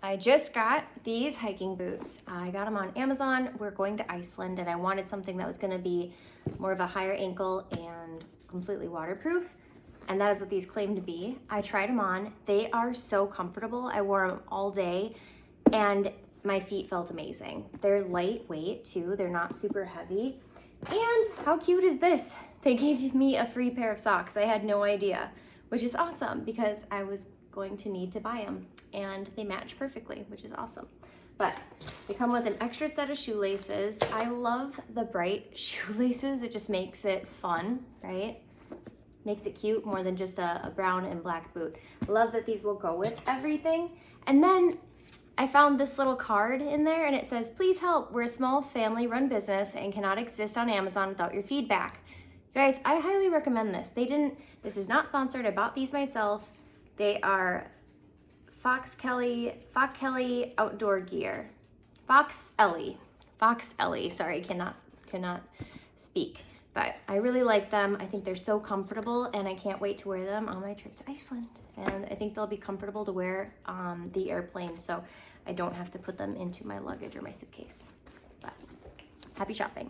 I just got these hiking boots. I got them on Amazon. We're going to Iceland and I wanted something that was gonna be more of a higher ankle and completely waterproof. And that is what these claim to be. I tried them on. They are so comfortable. I wore them all day and my feet felt amazing. They're lightweight too. They're not super heavy. And how cute is this? They gave me a free pair of socks. I had no idea, which is awesome because I was going to need to buy them and they match perfectly, which is awesome. But they come with an extra set of shoelaces. I love the bright shoelaces. It just makes it fun, right? Makes it cute more than just a brown and black boot. Love that these will go with everything. And then I found this little card in there and it says, please help, we're a small family run business and cannot exist on Amazon without your feedback. Guys, I highly recommend this. This is not sponsored, I bought these myself. They are Foxelli outdoor gear. Foxelli, sorry, cannot speak. But I really like them. I think they're so comfortable and I can't wait to wear them on my trip to Iceland. And I think they'll be comfortable to wear on the airplane so I don't have to put them into my luggage or my suitcase. But happy shopping.